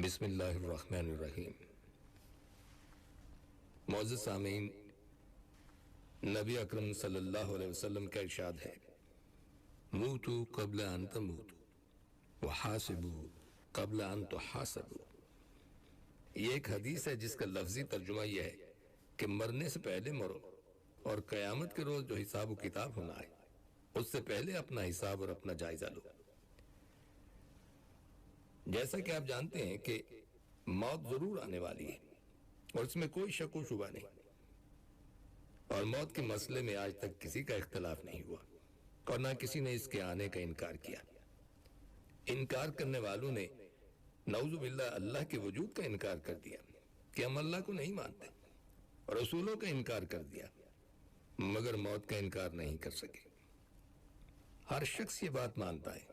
بسم اللہ الرحمن الرحیم۔ معزز سامعین، نبی اکرم صلی اللہ علیہ وسلم کا ارشاد ہے، موتوا قبل ان تموتوا وحاسبوا قبل ان تحاسبوا۔ یہ ایک حدیث ہے جس کا لفظی ترجمہ یہ ہے کہ مرنے سے پہلے مرو اور قیامت کے روز جو حساب و کتاب ہونا ہے اس سے پہلے اپنا حساب اور اپنا جائزہ لو۔ جیسا کہ آپ جانتے ہیں کہ موت ضرور آنے والی ہے اور اس میں کوئی شک و شبہ نہیں، اور موت کے مسئلے میں آج تک کسی کا اختلاف نہیں ہوا اور نہ کسی نے اس کے آنے کا انکار کیا۔ انکار کرنے والوں نے نعوذ باللہ اللہ کے وجود کا انکار کر دیا کہ ہم اللہ کو نہیں مانتے، اور رسولوں کا انکار کر دیا مگر موت کا انکار نہیں کر سکے۔ ہر شخص یہ بات مانتا ہے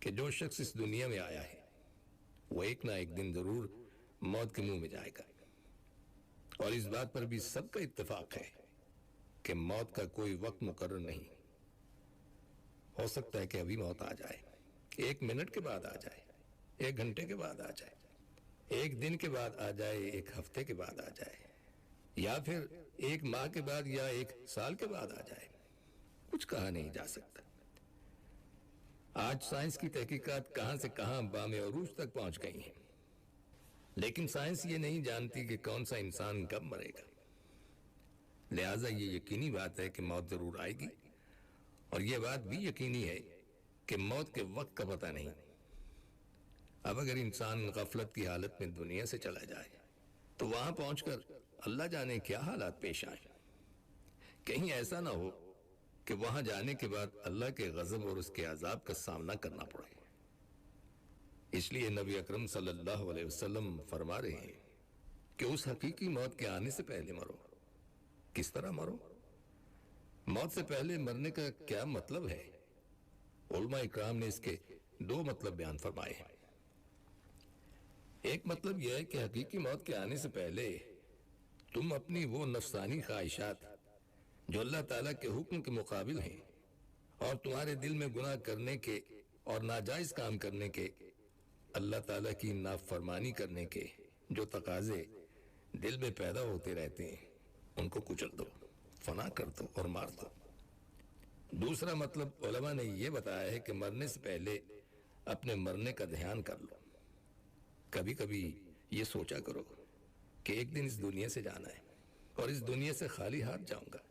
کہ جو شخص اس دنیا میں آیا ہے وہ ایک نہ ایک دن ضرور موت کے منہ میں جائے گا، اور اس بات پر بھی سب کا اتفاق ہے کہ موت کا کوئی وقت مقرر نہیں۔ ہو سکتا ہے کہ ابھی موت آ جائے، 1 منٹ کے بعد آ جائے، 1 گھنٹے کے بعد آ جائے، 1 دن کے بعد آ جائے، 1 ہفتے کے بعد آ جائے، یا پھر 1 ماہ کے بعد یا 1 سال کے بعد آ جائے، کچھ کہا نہیں جا سکتا۔ آج سائنس کی تحقیقات کہاں سے کہاں بام عروج تک پہنچ گئی ہیں، لیکن سائنس یہ نہیں جانتی کہ کون سا انسان کب مرے گا۔ لہٰذا یہ یقینی بات ہے کہ موت ضرور آئے گی، اور یہ بات بھی یقینی ہے کہ موت کے وقت کا پتہ نہیں۔ اب اگر انسان غفلت کی حالت میں دنیا سے چلا جائے تو وہاں پہنچ کر اللہ جانے کیا حالات پیش آئیں۔ کہیں ایسا نہ ہو کہ وہاں جانے کے بعد اللہ کے غضب اور اس کے عذاب کا سامنا کرنا پڑے۔ اس لیے نبی اکرم صلی اللہ علیہ وسلم فرما رہے ہیں کہ اس حقیقی موت کے آنے سے پہلے مرو۔ کس طرح مرو؟ موت سے پہلے مرنے کا کیا مطلب ہے؟ علماء اکرام نے اس کے 2 مطلب بیان فرمائے ہیں۔ ایک مطلب یہ ہے کہ حقیقی موت کے آنے سے پہلے تم اپنی وہ نفسانی خواہشات جو اللہ تعالیٰ کے حکم کے مقابل ہیں اور تمہارے دل میں گناہ کرنے کے اور ناجائز کام کرنے کے، اللہ تعالیٰ کی نافرمانی کرنے کے جو تقاضے دل میں پیدا ہوتے رہتے ہیں ان کو کچل دو، فنا کر دو اور مار دو۔ دوسرا مطلب علماء نے یہ بتایا ہے کہ مرنے سے پہلے اپنے مرنے کا دھیان کر لو۔ کبھی کبھی یہ سوچا کرو کہ ایک دن اس دنیا سے جانا ہے اور اس دنیا سے خالی ہاتھ جاؤں گا۔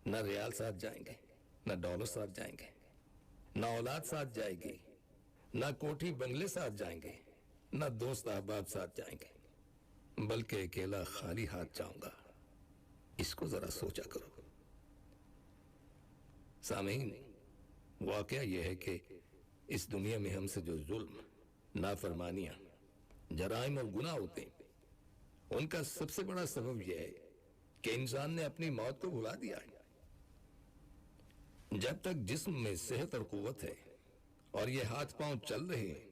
نہ ریال ساتھ جائیں گے، نہ ڈالر ساتھ جائیں گے، نہ اولاد ساتھ جائے گی، نہ کوٹھی بنگلے ساتھ جائیں گے، نہ دوست احباب ساتھ جائیں گے، بلکہ اکیلا خالی ہاتھ جاؤں گا۔ اس کو ذرا سوچا کرو۔ سامعین، واقعہ یہ ہے کہ اس دنیا میں ہم سے جو ظلم، نافرمانیاں، جرائم اور گناہ ہوتے ہیں ان کا سب سے بڑا سبب یہ ہے کہ انسان نے اپنی موت کو بھلا دیا ہے۔ جب تک جسم میں صحت اور قوت ہے اور یہ ہاتھ پاؤں چل رہے ہیں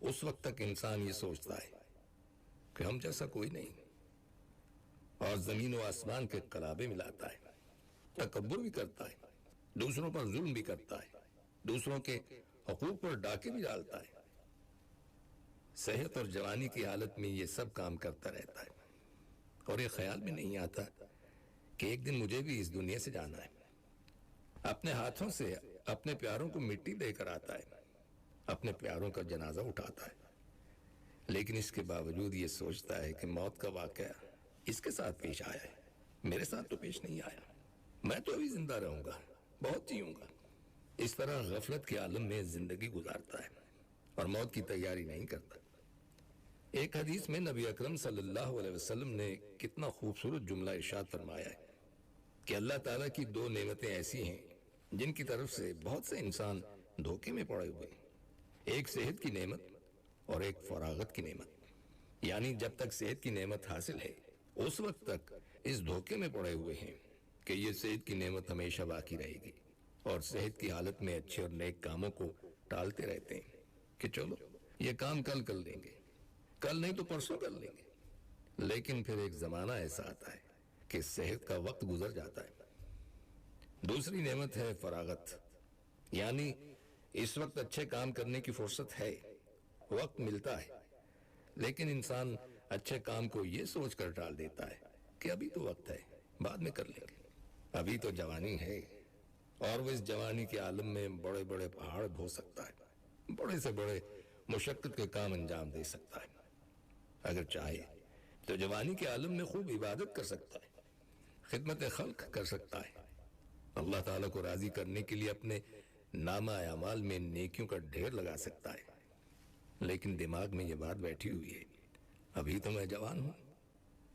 اس وقت تک انسان یہ سوچتا ہے کہ ہم جیسا کوئی نہیں، اور زمین و آسمان کے قلابے ملاتا ہے، تکبر بھی کرتا ہے، دوسروں پر ظلم بھی کرتا ہے، دوسروں کے حقوق پر ڈاکے بھی ڈالتا ہے۔ صحت اور جوانی کی حالت میں یہ سب کام کرتا رہتا ہے، اور یہ خیال بھی نہیں آتا کہ ایک دن مجھے بھی اس دنیا سے جانا ہے۔ اپنے ہاتھوں سے اپنے پیاروں کو مٹی دے کر آتا ہے، اپنے پیاروں کا جنازہ اٹھاتا ہے، لیکن اس کے باوجود یہ سوچتا ہے کہ موت کا واقعہ اس کے ساتھ پیش آیا ہے، میرے ساتھ تو پیش نہیں آیا، میں تو ابھی زندہ رہوں گا، بہت جیوں گا۔ اس طرح غفلت کے عالم میں زندگی گزارتا ہے اور موت کی تیاری نہیں کرتا۔ ایک حدیث میں نبی اکرم صلی اللہ علیہ وسلم نے کتنا خوبصورت جملہ ارشاد فرمایا ہے کہ اللہ تعالیٰ کی 2 نعمتیں ایسی ہیں جن کی طرف سے بہت سے انسان دھوکے میں پڑے ہوئے ہیں۔ ایک صحت کی نعمت اور ایک فراغت کی نعمت، یعنی جب تک صحت کی نعمت حاصل ہے اس وقت تک اس دھوکے میں پڑے ہوئے ہیں کہ یہ صحت کی نعمت ہمیشہ باقی رہے گی، اور صحت کی حالت میں اچھے اور نیک کاموں کو ٹالتے رہتے ہیں کہ چلو یہ کام کل کر لیں گے، کل نہیں تو پرسوں کر لیں گے۔ لیکن پھر ایک زمانہ ایسا آتا ہے کہ صحت کا وقت گزر جاتا ہے۔ دوسری نعمت ہے فراغت، یعنی اس وقت اچھے کام کرنے کی فرصت ہے، وقت ملتا ہے، لیکن انسان اچھے کام کو یہ سوچ کر ٹال دیتا ہے کہ ابھی تو وقت ہے، بعد میں کر لیں گے، ابھی تو جوانی ہے، اور وہ اس جوانی کے عالم میں بڑے بڑے پہاڑ ڈھو سکتا ہے، بڑے سے بڑے مشقت کے کام انجام دے سکتا ہے۔ اگر چاہے تو جوانی کے عالم میں خوب عبادت کر سکتا ہے، خدمت خلق کر سکتا ہے، اللہ تعالیٰ کو راضی کرنے کے لیے اپنے نامہ اعمال میں نیکیوں کا ڈھیر لگا سکتا ہے، لیکن دماغ میں یہ بات بیٹھی ہوئی ہے، ابھی تو میں جوان ہوں،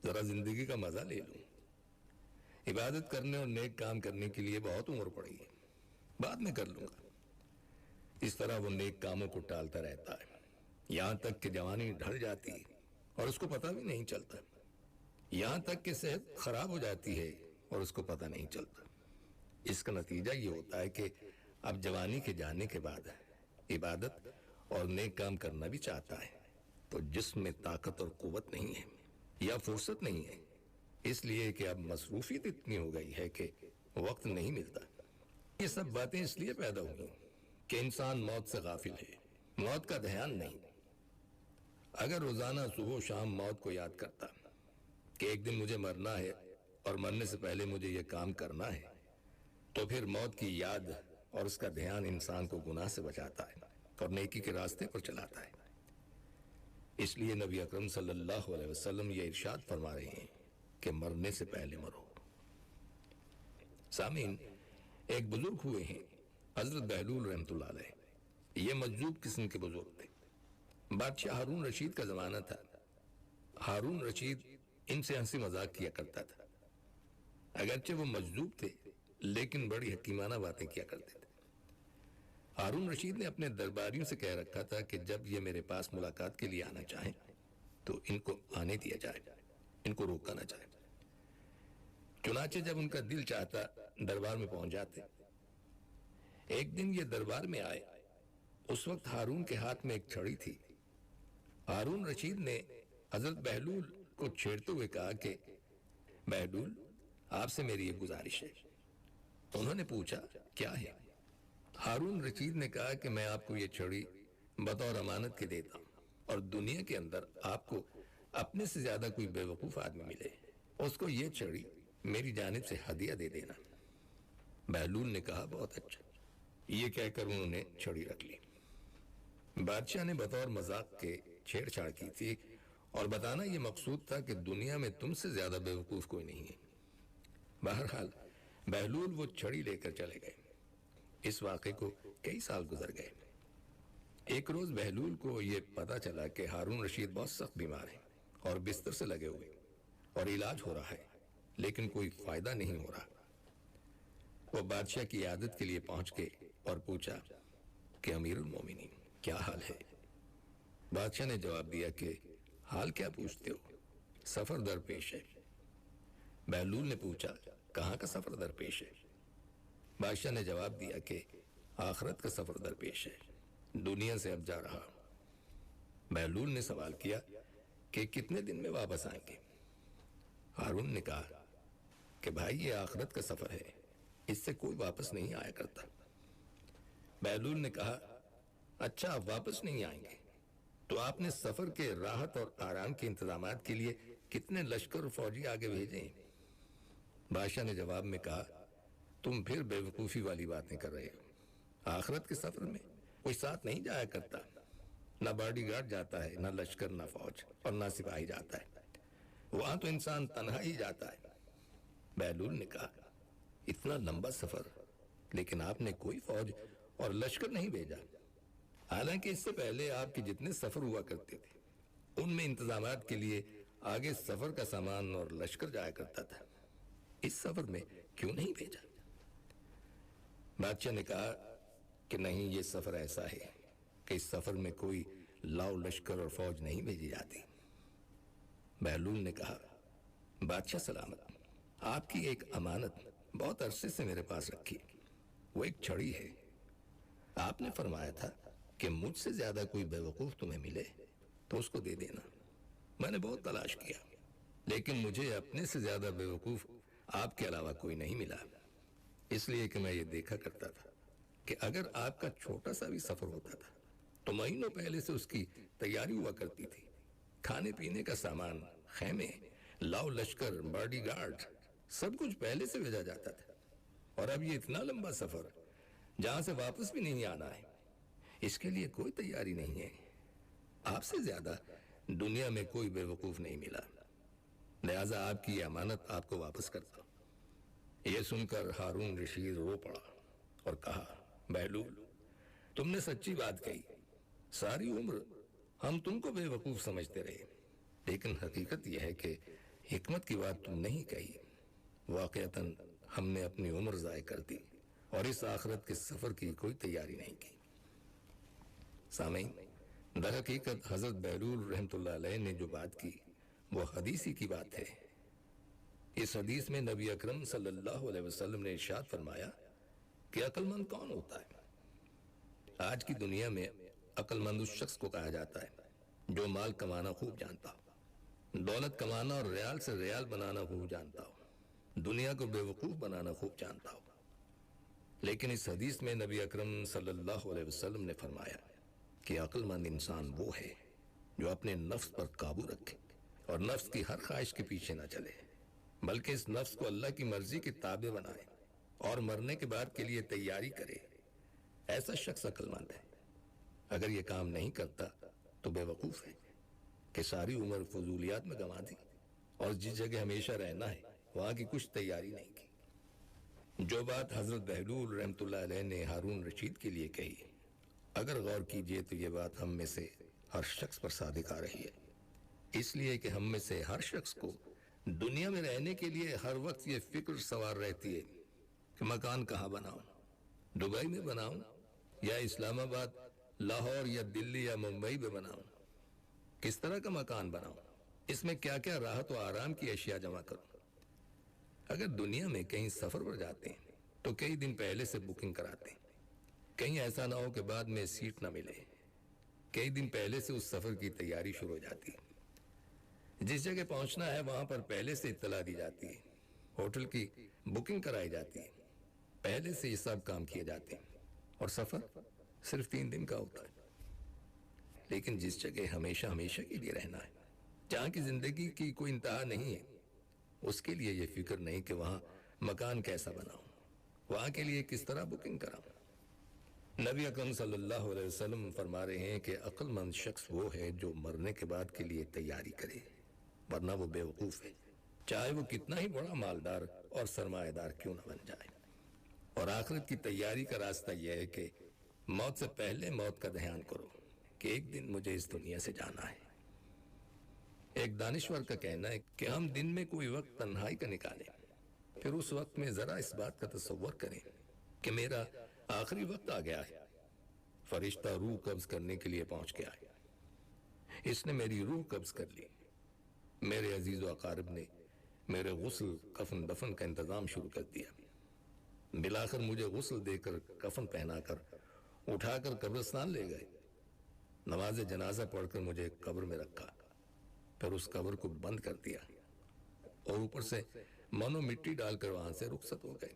ذرا زندگی کا مزہ لے لوں، عبادت کرنے اور نیک کام کرنے کے لیے بہت عمر پڑی ہے، بعد میں کر لوں گا۔ اس طرح وہ نیک کاموں کو ٹالتا رہتا ہے، یہاں تک کہ جوانی ڈھل جاتی ہے اور اس کو پتہ بھی نہیں چلتا، یہاں تک کہ صحت خراب ہو جاتی ہے اور اس کو پتہ نہیں چلتا۔ اس کا نتیجہ یہ ہوتا ہے کہ اب جوانی کے جانے کے بعد عبادت اور نیک کام کرنا بھی چاہتا ہے تو جسم میں طاقت اور قوت نہیں ہے یا فرصت نہیں ہے، اس لیے کہ اب مصروفیت اتنی ہو گئی ہے کہ وقت نہیں ملتا۔ یہ سب باتیں اس لیے پیدا ہوئی کہ انسان موت سے غافل ہے، موت کا دھیان نہیں۔ اگر روزانہ صبح و شام موت کو یاد کرتا کہ ایک دن مجھے مرنا ہے اور مرنے سے پہلے مجھے یہ کام کرنا ہے، تو پھر موت کی یاد اور اس کا دھیان انسان کو گناہ سے بچاتا ہے اور نیکی کے راستے پر چلاتا ہے۔ اس لیے نبی اکرم صلی اللہ علیہ وسلم یہ ارشاد فرما رہے ہیں کہ مرنے سے پہلے مرو۔ سامعین، ایک بزرگ ہوئے ہیں حضرت بہلول رحمۃ اللہ علیہ، یہ مجذوب قسم کے بزرگ تھے۔ بادشاہ ہارون رشید کا زمانہ تھا۔ ہارون رشید ان سے ہنسی مذاق کیا کرتا تھا، اگرچہ وہ مجذوب تھے لیکن بڑی حکیمانہ باتیں کیا کرتے تھے۔ ہارون رشید نے اپنے درباریوں سے کہہ رکھا تھا کہ جب یہ میرے پاس ملاقات کے لیے آنا چاہیں تو ان کو آنے دیا جائے، ان کو روکا نہ جائے۔ چنانچہ جب ان کا دل چاہتا دربار میں پہنچ جاتے۔ ایک دن یہ دربار میں آئے، اس وقت ہارون کے ہاتھ میں ایک چھڑی تھی۔ ہارون رشید نے حضرت بہلول کو چھیڑتے ہوئے کہا کہ بہلول، آپ سے میری ایک گزارش ہے۔ انہوں نے پوچھا کیا ہے؟ ہارون رشید نے کہا کہ میں آپ کو یہ چھڑی بطور امانت کے دیتا ہوں، اور دنیا کے اندر آپ کو اپنے سے زیادہ کوئی بے وقوف آدمی ملے اس کو یہ چھڑی میری جانب سے ہدیہ دے دینا۔ بہلول نے کہا بہت اچھا۔ یہ کہہ کر انہوں نے چھڑی رکھ لی۔ بادشاہ نے بطور مذاق کے چھیڑ چھاڑ کی تھی اور بتانا یہ مقصود تھا کہ دنیا میں تم سے زیادہ بے وقوف کوئی نہیں ہے۔ بہرحال بہلول وہ چھڑی لے کر چلے گئے۔ اس واقعے کو کئی سال گزر گئے۔ ایک روز بہلول کو یہ پتا چلا کہ ہارون رشید بہت سخت بیمار ہیں اور بستر سے لگے ہوئے اور علاج ہو رہا ہے، لیکن کوئی فائدہ نہیں ہو رہا۔ وہ بادشاہ کی عیادت کے لیے پہنچ گئے اور پوچھا کہ امیر المومنین کیا حال ہے؟ بادشاہ نے جواب دیا کہ حال کیا پوچھتے ہو، سفر درپیش ہے۔ بہلول نے پوچھا کہاں کا سفر درپیش ہے؟ بادشاہ نے جواب دیا کہ آخرت کا سفر درپیش ہے، دنیا سے اب جا رہا ہوں۔ بہلول نے سوال کیا کہ کتنے دن میں واپس آئیں گے؟ ہارون نے کہا کہ بھائی یہ آخرت کا سفر ہے، اس سے کوئی واپس نہیں آیا کرتا۔ بہلول نے کہا اچھا آپ واپس نہیں آئیں گے تو آپ نے سفر کے راحت اور آرام کے انتظامات کے لیے کتنے لشکر اور فوجی آگے بھیجے ہیں؟ بادشاہ نے جواب میں کہا تم پھر بے وقوفی والی باتیں کر رہے ہو، آخرت کے سفر میں کوئی ساتھ نہیں جایا کرتا، نہ باڈی گارڈ جاتا ہے، نہ لشکر، نہ فوج اور نہ سپاہی جاتا ہے، وہاں تو انسان تنہا ہی جاتا ہے۔ بہلول نے کہا اتنا لمبا سفر لیکن آپ نے کوئی فوج اور لشکر نہیں بھیجا، حالانکہ اس سے پہلے آپ کے جتنے سفر ہوا کرتے تھے ان میں انتظامات کے لیے آگے سفر کا سامان اور لشکر جایا کرتا تھا، اس سفر میں کیوں نہیں بھیجا؟ بادشاہ نے کہا کہ نہیں، یہ سفر ایسا ہے کہ اس سفر میں کوئی لاؤ لشکر اور فوج نہیں بھیجی جاتی۔ بہلول نے کہا بادشاہ سلامت، آپ کی ایک امانت بہت عرصے سے میرے پاس رکھی، وہ ایک چھڑی ہے۔ آپ نے فرمایا تھا کہ مجھ سے زیادہ کوئی بے وقوف تمہیں ملے تو اس کو دے دینا۔ میں نے بہت تلاش کیا لیکن مجھے اپنے سے زیادہ بے وقوف آپ کے علاوہ کوئی نہیں ملا، اس لیے کہ میں یہ دیکھا کرتا تھا کہ اگر آپ کا چھوٹا سا بھی سفر ہوتا تھا تو مہینوں پہلے سے اس کی تیاری ہوا کرتی تھی، کھانے پینے کا سامان، خیمے، لاؤ لشکر، باڈی گارڈ، سب کچھ پہلے سے بھیجا جاتا تھا۔ اور اب یہ اتنا لمبا سفر جہاں سے واپس بھی نہیں آنا ہے، اس کے لیے کوئی تیاری نہیں ہے۔ آپ سے زیادہ دنیا میں کوئی بے وقوف نہیں ملا، لہذا آپ کی یہ امانت آپ کو واپس کرتا ہوں۔ یہ سن کر ہارون رشید رو پڑا اور کہا، بہلول، تم نے سچی بات کہی، ساری عمر ہم تم کو بے وقوف سمجھتے رہے، لیکن حقیقت یہ ہے کہ حکمت کی بات تم نہیں کہی۔ واقعتاً ہم نے اپنی عمر ضائع کر دی اور اس آخرت کے سفر کی کوئی تیاری نہیں کی۔ سامعین، در حقیقت حضرت بہلول رحمۃ اللہ علیہ نے جو بات کی وہ حدیثی کی بات ہے۔ اس حدیث میں نبی اکرم صلی اللہ علیہ وسلم نے ارشاد فرمایا کہ عقل مند کون ہوتا ہے؟ آج کی دنیا میں عقل مند اس شخص کو کہا جاتا ہے جو مال کمانا خوب جانتا ہو، دولت کمانا اور ریال سے ریال بنانا خوب جانتا ہو، دنیا کو بے وقوف بنانا خوب جانتا ہو۔ لیکن اس حدیث میں نبی اکرم صلی اللہ علیہ وسلم نے فرمایا کہ عقل مند انسان وہ ہے جو اپنے نفس پر قابو رکھے اور نفس کی ہر خواہش کے پیچھے نہ چلے، بلکہ اس نفس کو اللہ کی مرضی کے تابع بنائے اور مرنے کے بعد کے لیے تیاری کرے۔ ایسا شخص عقل مند ہے۔ اگر یہ کام نہیں کرتا تو بے وقوف ہے کہ ساری عمر فضولیات میں گنوا دی اور جس جگہ ہمیشہ رہنا ہے وہاں کی کچھ تیاری نہیں کی۔ جو بات حضرت بہلول رحمۃ اللہ علیہ نے ہارون رشید کے لیے کہی، اگر غور کیجئے تو یہ بات ہم میں سے ہر شخص پر صادق آ رہی ہے، اس لیے کہ ہم میں سے ہر شخص کو دنیا میں رہنے کے لیے ہر وقت یہ فکر سوار رہتی ہے کہ مکان کہاں بناؤں، دبئی میں بناؤں یا اسلام آباد، لاہور یا دلی یا ممبئی میں بناؤں، کس طرح کا مکان بناؤں، اس میں کیا کیا راحت و آرام کی اشیاء جمع کروں۔ اگر دنیا میں کہیں سفر پر جاتے ہیں تو کئی دن پہلے سے بکنگ کراتے ہیں، کہیں ایسا نہ ہو کہ بعد میں سیٹ نہ ملے، کئی دن پہلے سے اس سفر کی تیاری شروع ہو جاتی ہے۔ جس جگہ پہنچنا ہے وہاں پر پہلے سے اطلاع دی جاتی ہے، ہوٹل کی بکنگ کرائی جاتی ہے، پہلے سے یہ سب کام کیے جاتے ہیں اور سفر صرف 3 دن کا ہوتا ہے۔ لیکن جس جگہ ہمیشہ کے لیے رہنا ہے، جہاں کی زندگی کی کوئی انتہا نہیں ہے، اس کے لیے یہ فکر نہیں کہ وہاں مکان کیسا بناؤں، وہاں کے لیے کس طرح بکنگ کراؤں۔ نبی اکرم صلی اللہ علیہ وسلم فرما رہے ہیں کہ عقل مند شخص وہ ہے جو مرنے کے بعد کے لیے تیاری کرے، ورنہ وہ بے وقوف ہے، چاہے وہ کتنا ہی بڑا مالدار اور سرمایہ دار کیوں نہ بن جائے۔ اور آخرت کی تیاری کا راستہ یہ ہے کہ موت سے پہلے موت کا دھیان کرو کہ ایک دن مجھے اس دنیا سے جانا ہے۔ ایک دانشور کا کہنا ہے کہ ہم دن میں کوئی وقت تنہائی کا نکالیں، پھر اس وقت میں ذرا اس بات کا تصور کریں کہ میرا آخری وقت آ گیا ہے، فرشتہ روح قبض کرنے کے لیے پہنچ گیا ہے، اس نے میری روح قبض کر لی، میرے عزیز و اقارب نے میرے غسل کفن دفن کا انتظام شروع کر دیا، بلاخر مجھے غسل دے کر کفن پہنا کر اٹھا کر قبرستان لے گئے، نماز جنازہ پڑھ کر مجھے قبر میں رکھا، پھر اس قبر کو بند کر دیا اور اوپر سے منو مٹی ڈال کر وہاں سے رخصت ہو گئے۔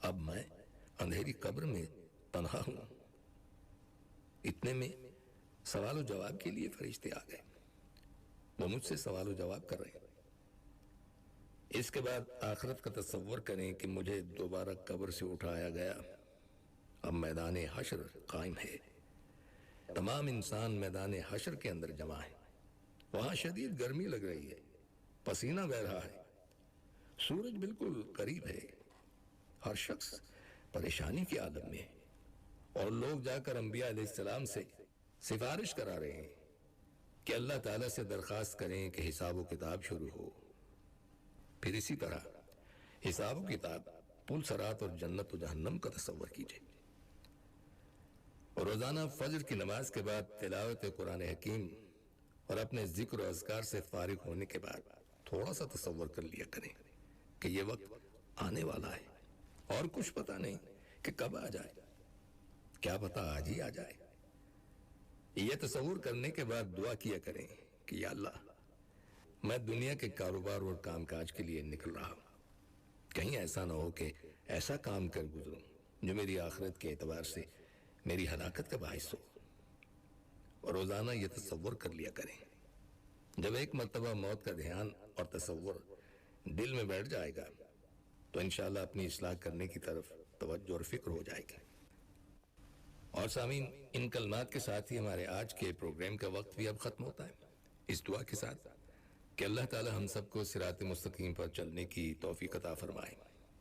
اب میں اندھیری قبر میں تنہا ہوں۔ اتنے میں سوال و جواب کے لیے فرشتے آ گئے، وہ مجھ سے سوال و جواب کر رہے ہیں۔ اس کے بعد آخرت کا تصور کریں کہ مجھے دوبارہ قبر سے اٹھایا گیا، اب میدان حشر قائم ہے، تمام انسان میدان حشر کے اندر جمع ہے، وہاں شدید گرمی لگ رہی ہے، پسینہ بہہ رہا ہے، سورج بالکل قریب ہے، ہر شخص پریشانی کی عالم میں ہے، اور لوگ جا کر انبیاء علیہ السلام سے سفارش کرا رہے ہیں کہ اللہ تعالیٰ سے درخواست کریں کہ حساب و کتاب شروع ہو۔ پھر اسی طرح حساب و کتاب، پل صراط اور جنت و جہنم کا تصور کیجئے۔ اور روزانہ فجر کی نماز کے بعد تلاوت قرآن حکیم اور اپنے ذکر و اذکار سے فارغ ہونے کے بعد تھوڑا سا تصور کر لیا کریں کہ یہ وقت آنے والا ہے اور کچھ پتہ نہیں کہ کب آ جائے، کیا پتہ آج ہی آ جائے۔ یہ تصور کرنے کے بعد دعا کیا کریں کہ یا اللہ، میں دنیا کے کاروبار اور کام کاج کے لیے نکل رہا ہوں، کہیں ایسا نہ ہو کہ ایسا کام کر گزروں جو میری آخرت کے اعتبار سے میری ہلاکت کا باعث ہو۔ اور روزانہ یہ تصور کر لیا کریں جب ایک مرتبہ موت کا دھیان اور تصور دل میں بیٹھ جائے گا تو انشاءاللہ اپنی اصلاح کرنے کی طرف توجہ اور فکر ہو جائے گی۔ اور سامعین، ان کلمات کے ساتھ ہی ہمارے آج کے پروگرام کا وقت بھی اب ختم ہوتا ہے، اس دعا کے ساتھ کہ اللہ تعالی ہم سب کو صراط مستقیم پر چلنے کی توفیق عطا فرمائے،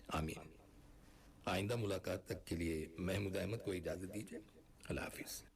آمین۔ آئندہ ملاقات تک کے لیے محمود احمد کو اجازت دیجیے، اللہ حافظ۔